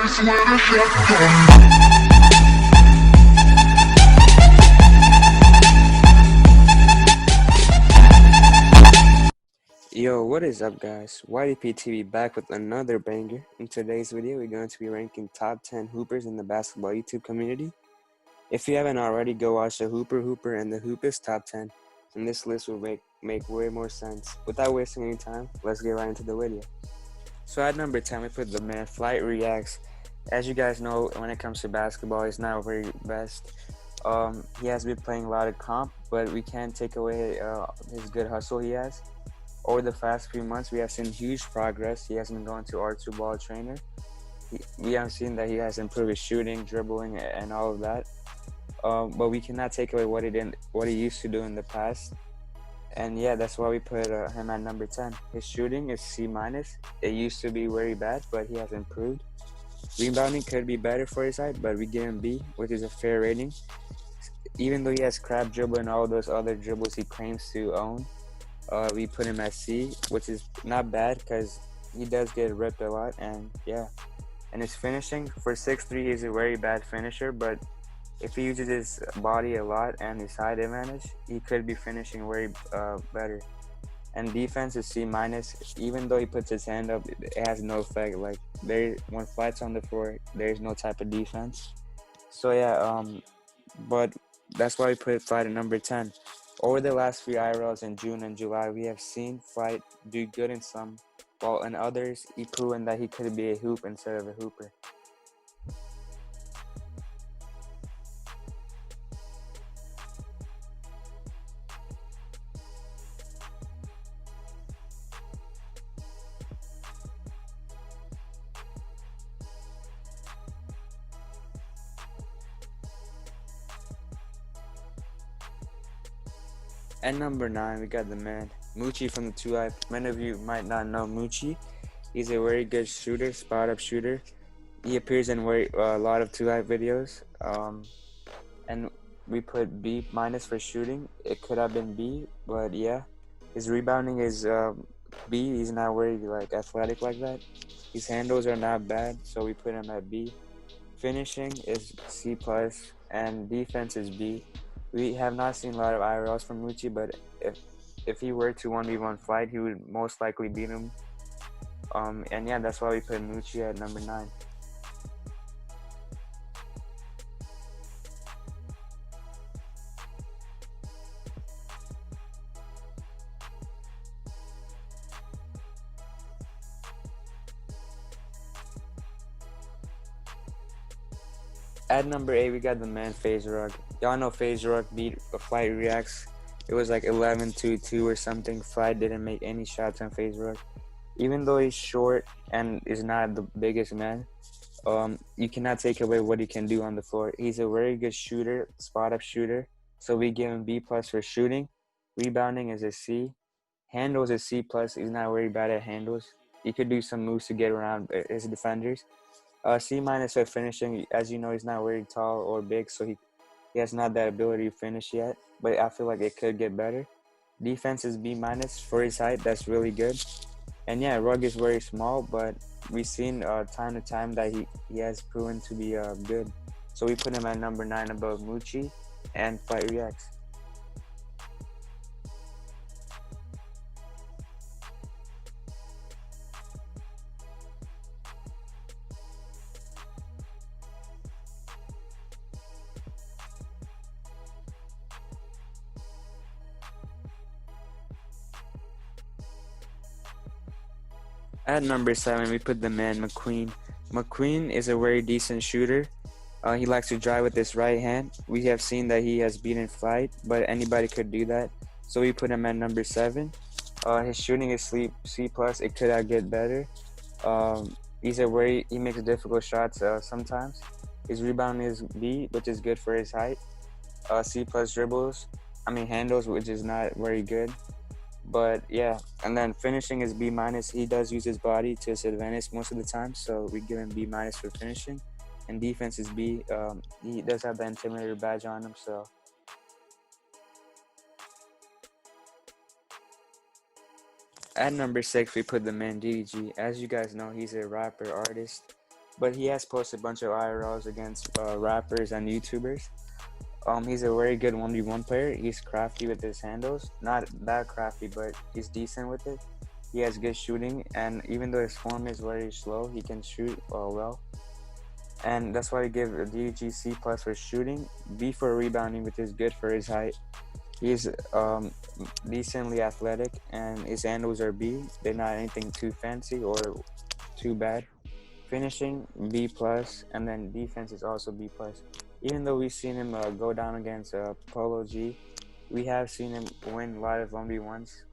Yo, what is up guys? YDPTV back with another banger. In today's video, we're going to be ranking top 10 hoopers in the basketball YouTube community. If you haven't already, go watch the Hooper and the Hoopest top 10, and this list will make way more sense. Without wasting any time, let's get right into the video. So at number 10, we put the man flighreacts. As you guys know, when it comes to basketball, he's not very best. He has been playing a lot of comp, but we can't take away his good hustle he has. Over the past few months, we have seen huge progress. He has been going to R2 ball trainer. We have seen that he has improved his shooting, dribbling, and all of that. But we cannot take away what he used to do in the past. And yeah, that's why we put him at number 10. His shooting is C-. It used to be very bad, but he has improved. Rebounding could be better for his height, but we give him B, which is a fair rating. Even though he has crab dribble and all those other dribbles he claims to own, we put him at C, which is not bad because he does get ripped a lot. And yeah, and his finishing for 6'3", he's a very bad finisher, but if he uses his body a lot and his height advantage, he could be finishing very better. And defense is C-. Even though he puts his hand up, it has no effect. Like when Flight's on the floor, there's no type of defense. So yeah, but that's why we put Flight at number 10. Over the last few IRLs in June and July, we have seen Flight do good in some, while in others, he proven that he could be a hoop instead of a hooper. At number 9, we got the man, Muchi from the 2i. Many of you might not know Muchi. He's a very good shooter, spot-up shooter. He appears in a lot of 2i videos. And we put B- for shooting. It could have been B, but yeah. His rebounding is B. He's not very athletic like that. His handles are not bad, so we put him at B. Finishing is C+, and defense is B. We have not seen a lot of IRLs from Muchi, but if he were to 1v1 Flight, he would most likely beat him. And yeah, that's why we put Muchi at number 9. At number 8, we got the man FaZe. Y'all know FaZe beat flighreacts. It was like 11-2 or something. Flight didn't make any shots on FaZe. Even though he's short and is not the biggest man, you cannot take away what he can do on the floor. He's a very good shooter, spot-up shooter. So we give him B+ for shooting. Rebounding is a C. Handles is C+. He's not very bad at handles. He could do some moves to get around his defenders. C- for finishing. As you know, he's not very tall or big, so he has not that ability to finish yet, but I feel like it could get better. Defense is B- for his height. That's really good. And yeah, Rug is very small, but we've seen time to time that he has proven to be good. So we put him at number 9 above Muchi and flighreacts. At number 7, we put the man Mcqueen. Mcqueen is a very decent shooter. He likes to drive with his right hand. We have seen that he has beaten Flight, but anybody could do that. So we put him at number 7. His shooting is C+. It could get better. He makes difficult shots sometimes. His rebound is B, which is good for his height. C+ handles, which is not very good. But yeah, and then finishing is B-. He does use his body to his advantage most of the time, so we give him B- for finishing. And defense is B. He does have the Intimidator badge on him, so. At number 6, we put the man TJASS. As you guys know, he's a rapper artist. but he has posted a bunch of IRLs against rappers and YouTubers. He's a very good 1v1 player. He's crafty with his handles. Not that crafty, but he's decent with it. He has good shooting, and even though his form is very slow, he can shoot well. And that's why we give a DG C plus for shooting, B for rebounding, which is good for his height. He's decently athletic, and his handles are B. They're not anything too fancy or too bad. Finishing B plus, and then defense is also B plus. Even though we've seen him go down against Polo G, we have seen him win a lot of 1v1s.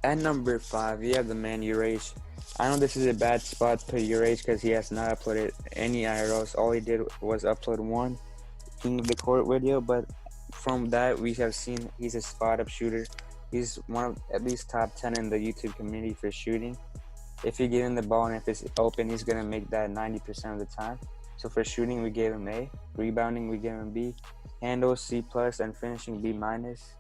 At number 5, we have the man Urage. I know this is a bad spot to put Urage because he has not uploaded any IRLs. All he did was upload one King of the Court video, but from that we have seen he's a spot-up shooter. He's one of at least top 10 in the YouTube community for shooting. If you give him the ball and if it's open, he's gonna make that 90% of the time. So for shooting, we gave him A. Rebounding, we gave him B. Handles C plus, and finishing B minus.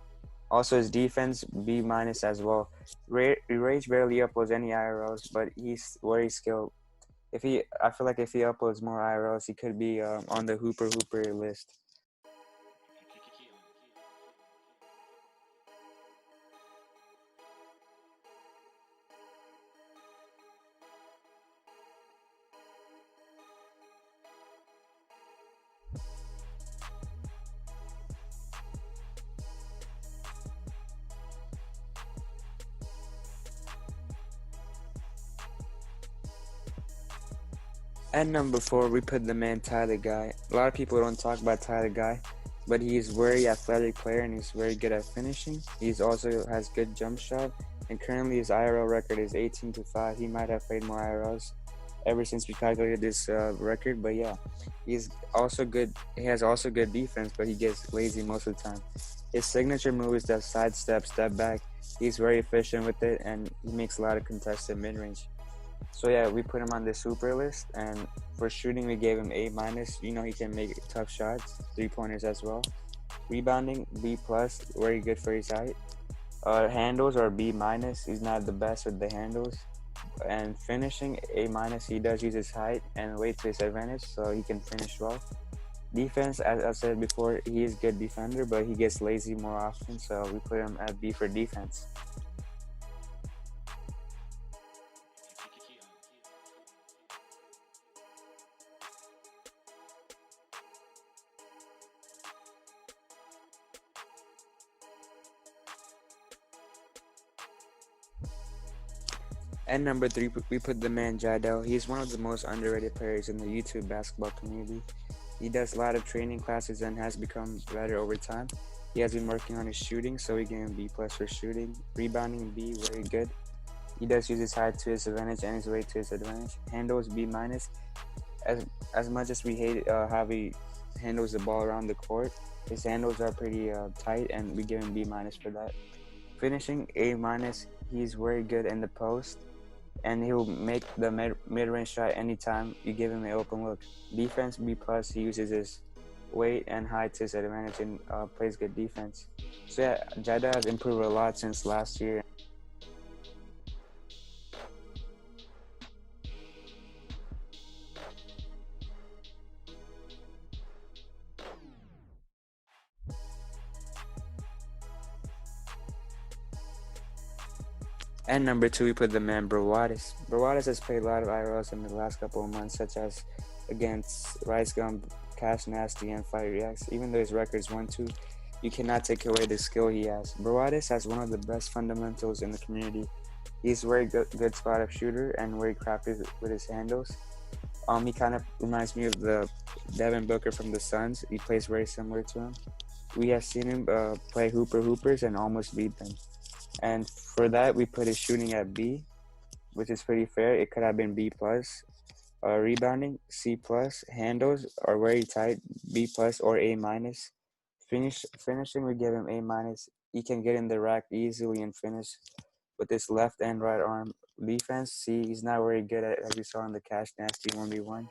Also, his defense B minus as well. Rage barely uploads any IRLs, but he's very skilled. I feel like if he uploads more IRLs, he could be on the Hooper list. At number 4, we put the man Tyler Guy. A lot of people don't talk about Tyler Guy, but he is very athletic player and he's very good at finishing. He's also has good jump shot, and currently his IRL record is 18-5. He might have played more IRLs ever since we calculated this record, but yeah, he's also good. He has also good defense, but he gets lazy most of the time. His signature move is that sidestep, step back. He's very efficient with it, and he makes a lot of contested mid-range. So yeah, we put him on the super list, and for shooting we gave him A minus. You know, he can make tough shots, 3-pointers as well. Rebounding B plus, very good for his height. Handles are B minus. He's not the best with the handles. And finishing A minus. He does use his height and weight to his advantage, so he can finish well. Defense, as I said before, he is a good defender, but he gets lazy more often, so we put him at B for defense. At number 3, we put the man Jiedel. He's one of the most underrated players in the YouTube basketball community. He does a lot of training classes and has become better over time. He has been working on his shooting, so we gave him B plus for shooting. Rebounding B, very good. He does use his height to his advantage and his weight to his advantage. Handles B minus. As much as we hate how he handles the ball around the court, his handles are pretty tight, and we give him B minus for that. Finishing A minus. He's very good in the post, and he'll make the mid-range shot anytime you give him an open look. Defense B plus. He uses his weight and height to his advantage and plays good defense. So yeah, Jiedel has improved a lot since last year. And number 2, we put the man Brawadis. Brawadis has played a lot of IRLs in the last couple of months, such as against Rice Gum, CASHNASTY, and flighreacts. Even though his record's 1-2, you cannot take away the skill he has. Brawadis has one of the best fundamentals in the community. He's a very good spot-up shooter and very crafty with his handles. He kind of reminds me of the Devin Booker from the Suns. He plays very similar to him. We have seen him play hoopers and almost beat them. And for that, we put his shooting at B, which is pretty fair. It could have been B plus. Rebounding C plus. Handles are very tight, B plus or A minus. Finishing, we give him A minus. he can get in the rack easily and finish with his left and right arm defense. See, he's not very good at, as we saw in the CASHNASTY 1v1.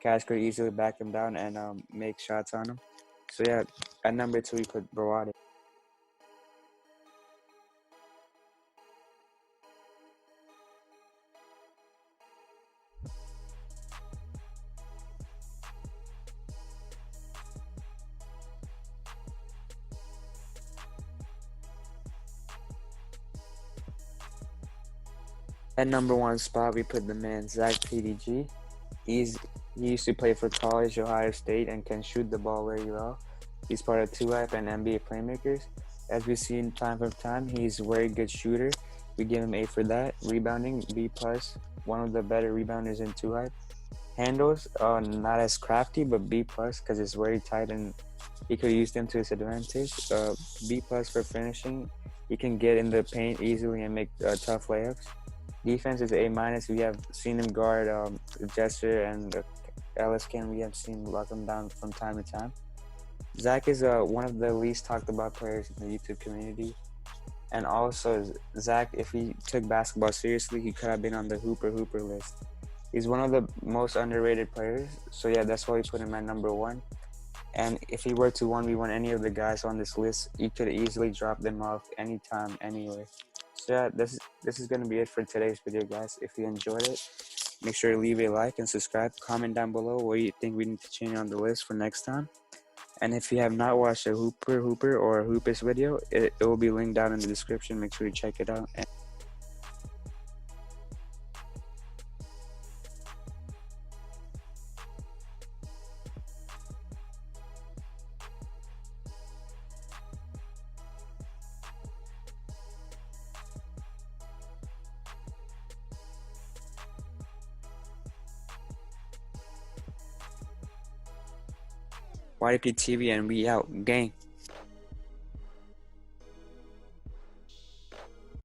Cash could easily back him down and make shots on him. So yeah, at number 2 we put brawadis. At number 1 spot we put the man zachttg. He used to play for college Ohio State and can shoot the ball very well. He's part of 2Hype and NBA Playmakers. As we've seen time from time, he's a very good shooter. We give him A for that. Rebounding, B+, one of the better rebounders in 2Hype. Handles, not as crafty, but B+, because it's very tight and he could use them to his advantage. B+ for finishing. He can get in the paint easily and make tough layups. Defense is A-. We have seen him guard Jesser and Ellis Can. We have seen him lock him down from time to time. Zach is one of the least talked about players in the YouTube community. And also, Zach, if he took basketball seriously, he could have been on the Hooper list. He's one of the most underrated players. So yeah, that's why we put him at number 1. And if he were to 1v1 any of the guys on this list, he could easily drop them off anytime, anywhere. So yeah, this is going to be it for today's video, guys. If you enjoyed it, make sure to leave a like and subscribe. Comment down below what you think we need to change on the list for next time. And if you have not watched a Hooper or a hoopest video, it will be linked down in the description. Make sure you check it out. YDP TV and we out, gang.